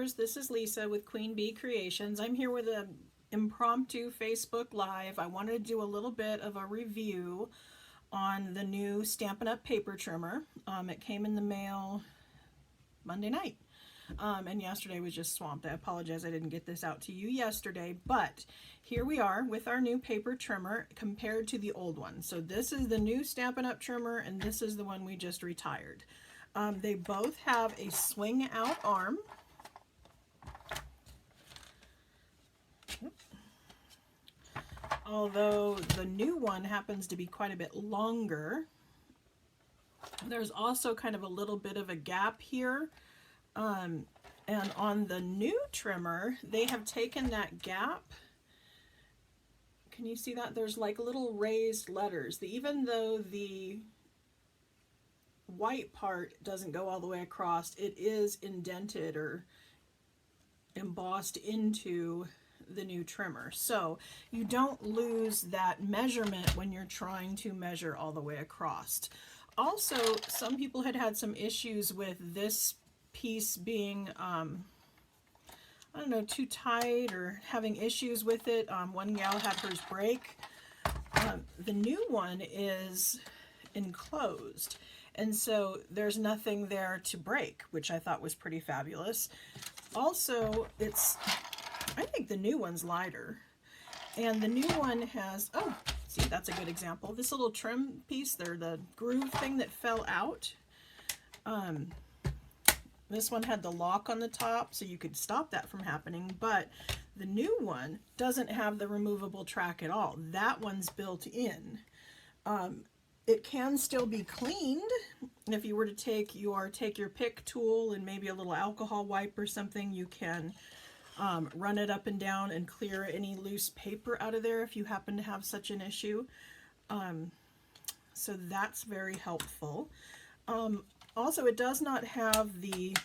Sisters. This is Lisa with Queen Bee Creations. I'm here with an impromptu Facebook Live. I wanted to do a little bit of a review on the new Stampin' Up! Paper trimmer. It came in the mail Monday night. And yesterday was just swamped. I apologize I didn't get this out to you yesterday, but here we are with our new paper trimmer compared to the old one. So this is the new Stampin' Up! Trimmer, and this is the one we just retired. They both have a swing out arm. Although the new one happens to be quite a bit longer. There's also kind of a little bit of a gap here. And on the new trimmer, they have taken that gap. Can you see that? There's like little raised letters. Even though the white part doesn't go all the way across, it is indented or embossed into the new trimmer. So you don't lose that measurement when you're trying to measure all the way across. Also, some people had some issues with this piece being, I don't know, too tight or having issues with it. One gal had hers break. The new one is enclosed, and so there's nothing there to break, which I thought was pretty fabulous. Also, I think the new one's lighter, and the new one has, oh, see, that's a good example. This little trim piece there, the groove thing that fell out. This one had the lock on the top, so you could stop that from happening, but the new one doesn't have the removable track at all. That one's built in. It can still be cleaned. If you were to take your pick tool and maybe a little alcohol wipe or something, you can run it up and down and clear any loose paper out of there if you happen to have such an issue. So that's very helpful. Also, it does not have the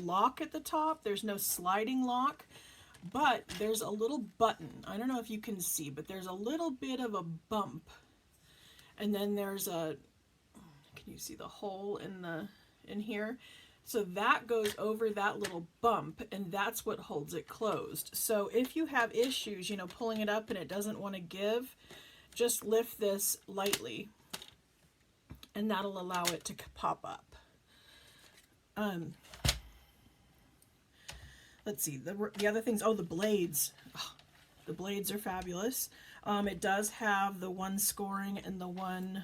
lock at the top. There's no sliding lock, but there's a little button. I don't know if you can see, but there's a little bit of a bump. And then there's can you see the hole in here? So that goes over that little bump, and that's what holds it closed. So if you have issues, you know, pulling it up and it doesn't want to give, just lift this lightly, and that'll allow it to pop up. Let's see, the other things, oh, the blades. Oh, the blades are fabulous. It does have the one scoring and the one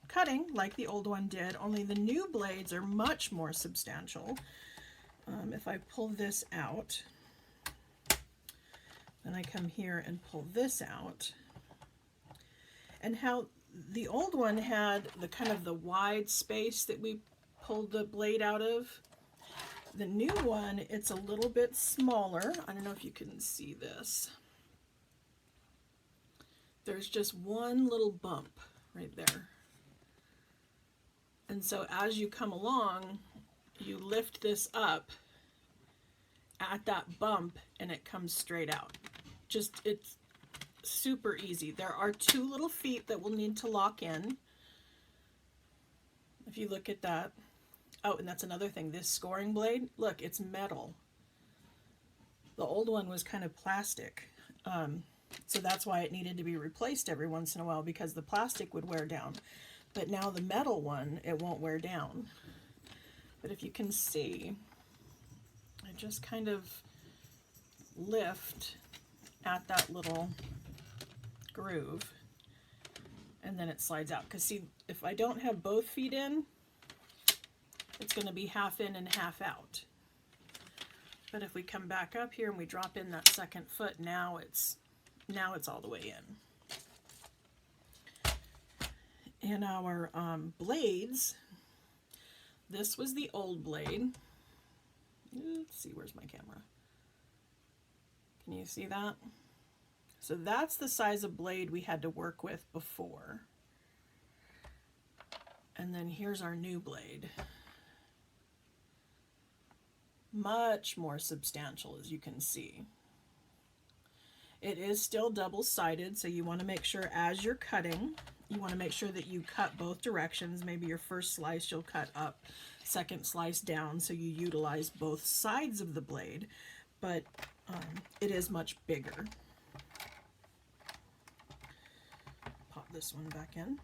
cutting like the old one did, only the new blades are much more substantial. If I pull this out, then I come here and pull this out, and how the old one had the kind of the wide space that we pulled the blade out of. The new one, it's a little bit smaller. I don't know if you can see this. There's just one little bump right there. And so as you come along, you lift this up at that bump and it comes straight out. It's super easy. There are two little feet that will need to lock in. If you look at that. Oh, and that's another thing. This scoring blade, look, it's metal. The old one was kind of plastic. So that's why it needed to be replaced every once in a while, because the plastic would wear down. But now the metal one, it won't wear down. But if you can see, I just kind of lift at that little groove, and then it slides out. Because see, if I don't have both feet in, it's going to be half in and half out. But if we come back up here and we drop in that second foot, now it's all the way in. In our blades, this was the old blade. Let's see, where's my camera? Can you see that? So that's the size of blade we had to work with before. And then here's our new blade. Much more substantial, as you can see. It is still double-sided, so you want to make sure as you're cutting You want to make sure that you cut both directions. Maybe your first slice you'll cut up, second slice down, so you utilize both sides of the blade, but it is much bigger. Pop this one back in.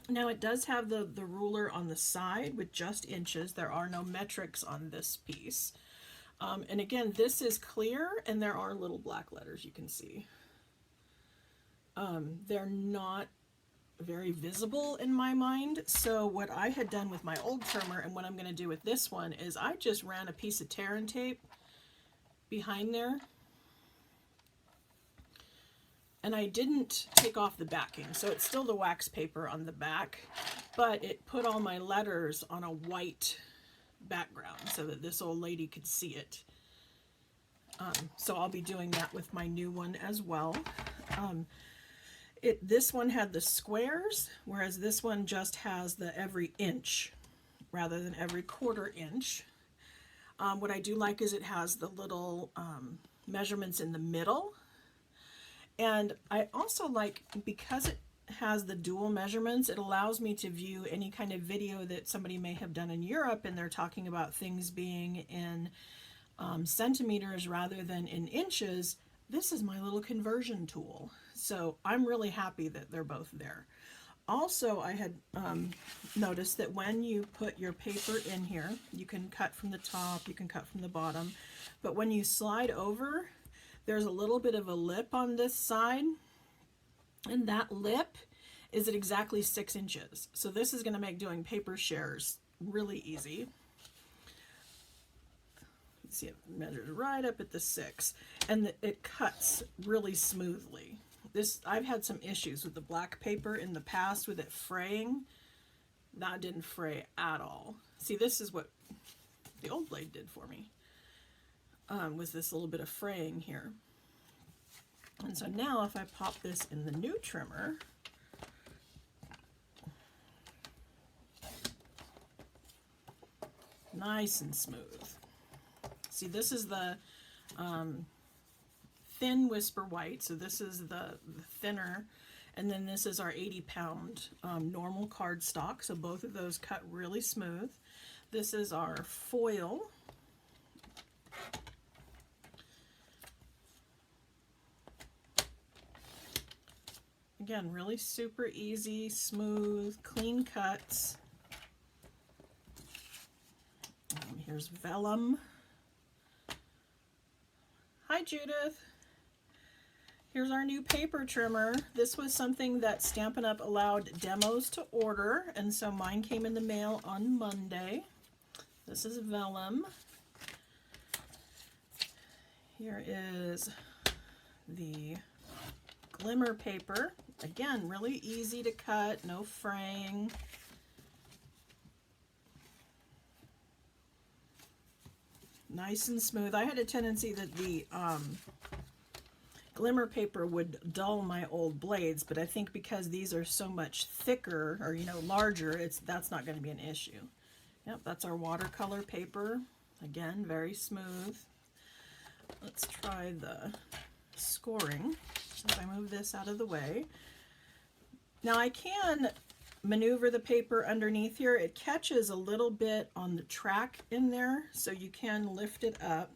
Now it does have the ruler on the side with just inches. There are no metrics on this piece. And again, this is clear and there are little black letters you can see. They're not very visible in my mind. So what I had done with my old trimmer and what I'm going to do with this one is I just ran a piece of tear and tape behind there. And I didn't take off the backing, so it's still the wax paper on the back, but it put all my letters on a white background so that this old lady could see it. So I'll be doing that with my new one as well. This one had the squares, whereas this one just has the every inch rather than every quarter inch. What I do like is it has the little measurements in the middle. And I also like, because it has the dual measurements, it allows me to view any kind of video that somebody may have done in Europe and they're talking about things being in centimeters rather than in inches. This is my little conversion tool. So I'm really happy that they're both there. Also, I had noticed that when you put your paper in here, you can cut from the top, you can cut from the bottom, but when you slide over, there's a little bit of a lip on this side, and that lip is at exactly 6 inches. So this is going to make doing paper shares really easy. You see it measures right up at the 6, and it cuts really smoothly. I've had some issues with the black paper in the past with it fraying. That didn't fray at all. See, this is what the old blade did for me. Was this little bit of fraying here. And so now if I pop this in the new trimmer, nice and smooth. See, this is the thin Whisper White, so this is the thinner, and then this is our 80-pound normal cardstock, so both of those cut really smooth. This is our foil. Again, really super easy, smooth, clean cuts. Here's vellum. Hi, Judith. Here's our new paper trimmer. This was something that Stampin' Up! Allowed demos to order, and so mine came in the mail on Monday. This is vellum. Here is the glimmer paper. Again, really easy to cut, no fraying. Nice and smooth. I had a tendency that the glimmer paper would dull my old blades, but I think because these are so much thicker, or larger, that's not going to be an issue. Yep, that's our watercolor paper. Again, very smooth. Let's try the scoring. Since I move this out of the way. Now I can maneuver the paper underneath here. It catches a little bit on the track in there, so you can lift it up.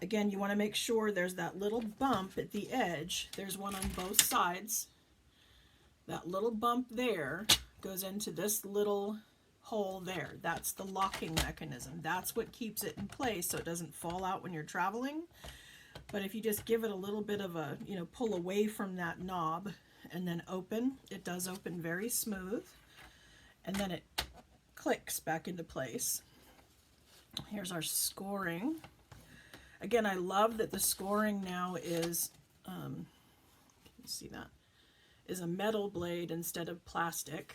Again, you want to make sure there's that little bump at the edge. There's one on both sides. That little bump there goes into this little hole there. That's the locking mechanism. That's what keeps it in place so it doesn't fall out when you're traveling. But if you just give it a little bit of a, pull away from that knob and then open, it does open very smooth. And then it clicks back into place. Here's our scoring. Again, I love that the scoring now is, can you see that, is a metal blade instead of plastic.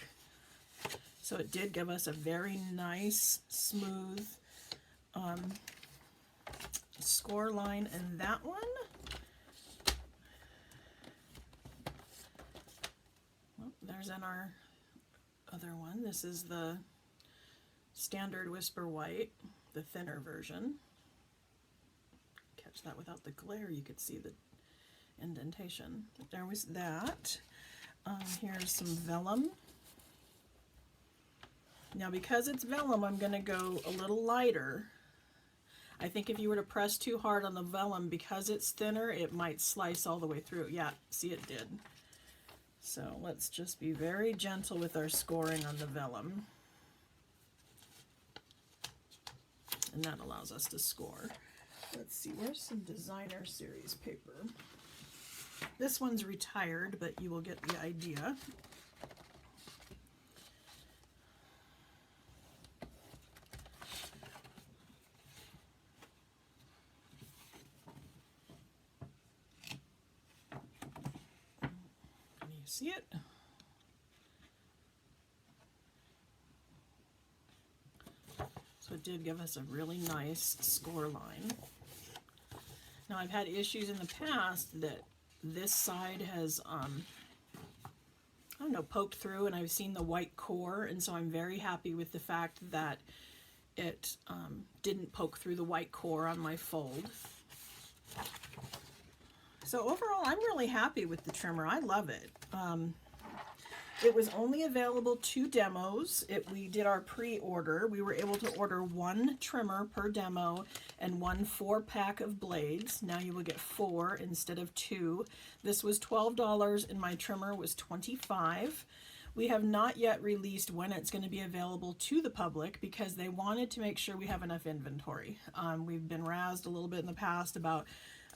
So it did give us a very nice, smooth score line in that one. Well, there's in our other one. This is the standard Whisper White, the thinner version. Catch that without the glare, you could see that indentation. There was that. Here's some vellum. Now because it's vellum, I'm going to go a little lighter. I think if you were to press too hard on the vellum, because it's thinner, it might slice all the way through. Yeah, see, it did. So let's just be very gentle with our scoring on the vellum. And that allows us to score. Let's see, where's some designer series paper? This one's retired, but you will get the idea. Can you see it? So it did give us a really nice score line. Now I've had issues in the past that this side has, I don't know, poked through, and I've seen the white core, and so I'm very happy with the fact that it didn't poke through the white core on my fold. So overall, I'm really happy with the trimmer. I love it. It was only available 2 demos. We did our pre-order. We were able to order 1 trimmer per demo and 1 4-pack of blades. Now you will get 4 instead of 2. This was $12 and my trimmer was $25. We have not yet released when it's going to be available to the public because they wanted to make sure we have enough inventory. We've been razzed a little bit in the past about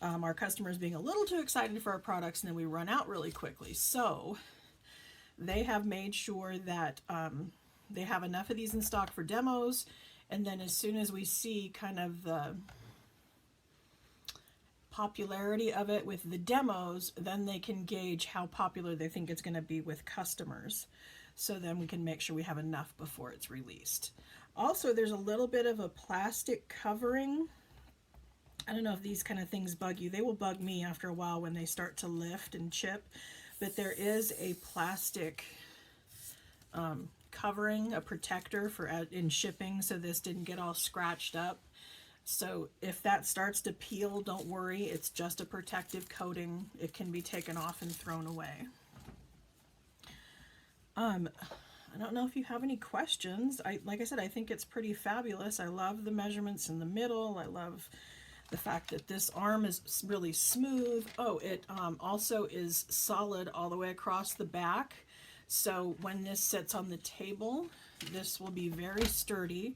our customers being a little too excited for our products and then we run out really quickly. So they have made sure that they have enough of these in stock for demos, and then as soon as we see kind of the popularity of it with the demos, then they can gauge how popular they think it's going to be with customers. So then we can make sure we have enough before it's released. Also, there's a little bit of a plastic covering. I don't know if these kind of things bug you. They will bug me after a while when they start to lift and chip. But there is a plastic covering, a protector for in shipping, so this didn't get all scratched up. So if that starts to peel, don't worry, it's just a protective coating. It can be taken off and thrown away. I don't know if you have any questions. Like I said, I think it's pretty fabulous. I love the measurements in the middle. I love the fact that this arm is really smooth. Oh, it also is solid all the way across the back. So when this sits on the table, this will be very sturdy.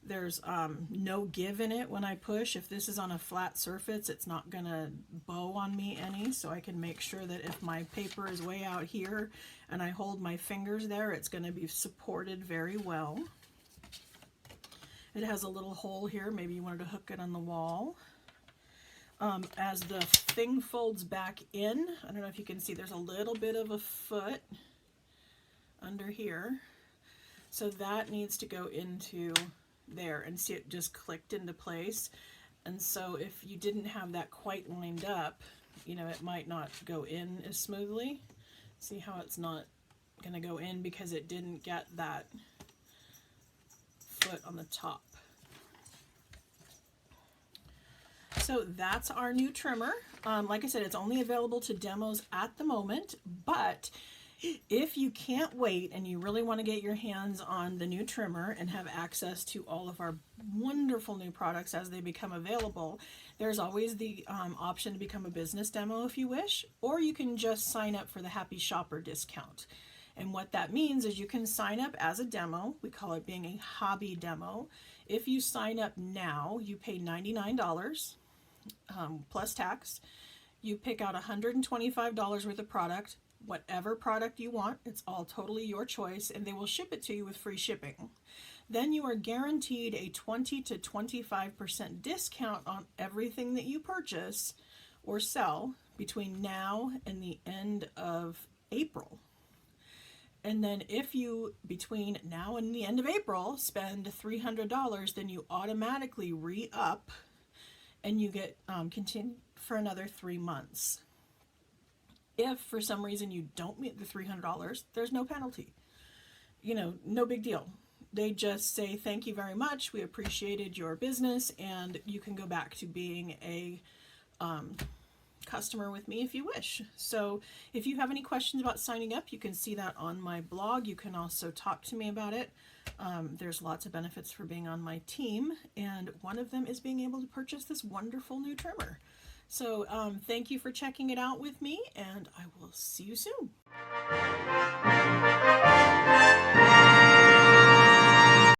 There's no give in it when I push. If this is on a flat surface, it's not gonna bow on me any, so I can make sure that if my paper is way out here and I hold my fingers there, it's gonna be supported very well. It has a little hole here. Maybe you wanted to hook it on the wall. As the thing folds back in, I don't know if you can see, there's a little bit of a foot under here. So that needs to go into there, and see it just clicked into place. And so if you didn't have that quite lined up, you know, it might not go in as smoothly. See how it's not going to go in because it didn't get that foot on the top. So that's our new trimmer. Like I said, it's only available to demos at the moment, but if you can't wait and you really want to get your hands on the new trimmer and have access to all of our wonderful new products as they become available, there's always the option to become a business demo if you wish, or you can just sign up for the Happy Shopper discount. And what that means is you can sign up as a demo. We call it being a hobby demo. If you sign up now, you pay $99 plus tax. You pick out $125 worth of product, whatever product you want. It's all totally your choice, and they will ship it to you with free shipping. Then you are guaranteed a 20 to 25% discount on everything that you purchase or sell between now and the end of April. And then if you, between now and the end of April, spend $300, then you automatically re-up and you get continue for another 3 months. If for some reason you don't meet the $300, there's no penalty. You know, no big deal. They just say, thank you very much, we appreciated your business, and you can go back to being a customer with me if you wish. So if you have any questions about signing up, you can see that on my blog. You can also talk to me about it. There's lots of benefits for being on my team, and one of them is being able to purchase this wonderful new trimmer. So thank you for checking it out with me, and I will see you soon.